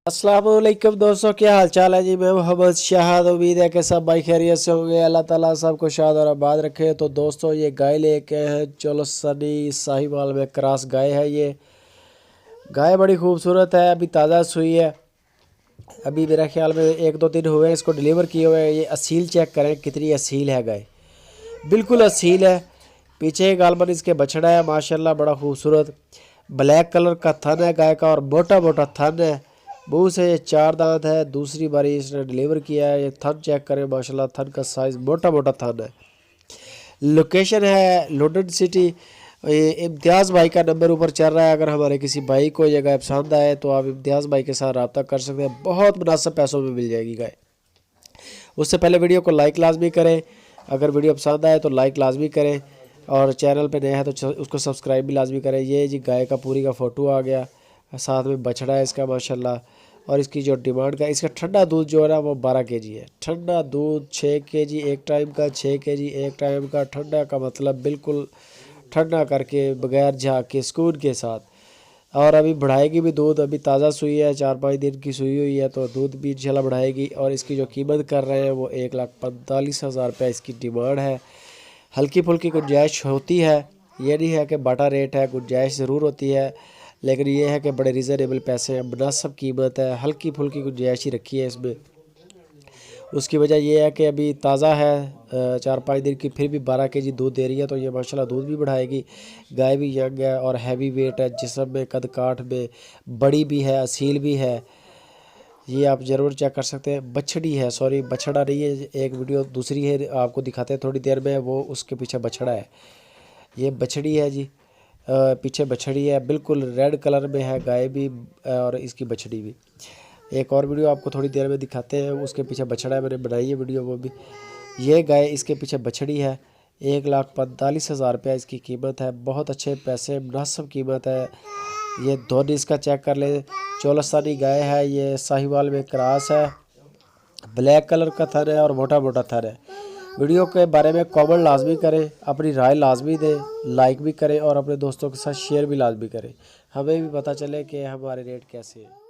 अस्सलाम वालेकुम दोस्तों, क्या हाल चाल है जी। मैं मोहम्मद शाहद। उम्मीद है कि सब भाई खैरियत से होंगे। अल्लाह ताला सबको शाद और आबाद रखे। तो दोस्तों ये गाय लेके हैं चलो सनी साहिवाल में क्रॉस गाय है। ये गाय बड़ी खूबसूरत है, अभी ताज़ा सुई है। अभी मेरा ख्याल में 1-2 दिन हुए हैं इसको डिलीवर किए हुए हैं। ये असील चेक करें कितनी असील है गाय, बिल्कुल असील है। पीछे गालबन इसके बछड़ा है माशाल्लाह, बड़ा खूबसूरत ब्लैक कलर का थन है गाय का और मोटा मोटा थन है। मुँह से ये 4 दांत है। दूसरी बारी इसने डिलीवर किया है। ये थन चेक करें माशाल्लाह, थन का साइज़ मोटा मोटा थन है। लोकेशन है लंदन सिटी। ये इम्तियाज़ भाई का नंबर ऊपर चल रहा है। अगर हमारे किसी भाई को ये गाय पसंद आए तो आप इम्तियाज़ भाई के साथ रब्ता कर सकते हैं। बहुत मुनासिब पैसों में मिल जाएगी गाय। उससे पहले वीडियो को लाइक लाजमी करें। अगर वीडियो पसंद आए तो लाइक लाजमी करें और चैनल पे नया है तो उसको सब्सक्राइब भी लाजमी करें। ये जी गाय का पूरी का फ़ोटो आ गया, साथ में बछड़ा है इसका माशाल्लाह। और इसकी जो डिमांड का इसका ठंडा दूध जो है ना वो 12 केजी है। ठंडा दूध 6 केजी एक टाइम का, 6 केजी एक टाइम का। ठंडा का मतलब बिल्कुल ठंडा करके बगैर झाग के सुकून के साथ। और अभी बढ़ाएगी भी दूध। अभी ताज़ा सुई है, 4-5 दिन की सुई हुई है तो दूध भी इंशाल्लाह बढ़ाएगी। और इसकी जो कीमत कर रहे हैं वो 1,45,000 रुपये इसकी डिमांड है। हल्की फुल्की गुंजाइश होती है, ये नहीं है कि बाटा रेट है, गुंजाइश ज़रूर होती है। लेकिन ये है कि बड़े रिजनेबल पैसे हैं, मुनासिब कीमत है, हल्की फुल्की गुंजाइश ही रखी है इसमें। उसकी वजह यह है कि अभी ताज़ा है 4-5 दिन की, फिर भी 12 केजी दूध दे रही है। तो ये माशाल्लाह दूध भी बढ़ाएगी। गाय भी यंग है और हैवी वेट है, जिस्म में कद काठ में बड़ी भी है, असील भी है। ये आप ज़रूर चेक कर सकते हैं। बछड़ी है, सॉरी बछड़ा नहीं है, एक वीडियो दूसरी है आपको दिखाते हैं थोड़ी देर में, वो उसके पीछे बछड़ा है। ये बछड़ी है जी, पीछे बछड़ी है, बिल्कुल रेड कलर में है गाय भी और इसकी बछड़ी भी। एक और वीडियो आपको थोड़ी देर में दिखाते हैं, उसके पीछे बछड़ा है, मैंने बनाई है वीडियो वो भी। ये गाय इसके पीछे बछड़ी है। 1,45,000 रुपया इसकी कीमत है। बहुत अच्छे पैसे, मुनासिब कीमत है। ये दोनों इसका चेक कर ले। चोलस्तानी गाय है, ये साहिवाल में क्रॉस है। ब्लैक कलर का थन है और मोटा मोटा थन है। वीडियो के बारे में कमेंट लाजमी करें, अपनी राय लाजमी दें, लाइक भी करें और अपने दोस्तों के साथ शेयर भी लाजमी करें। हमें भी पता चले कि हमारे रेट कैसे हैं।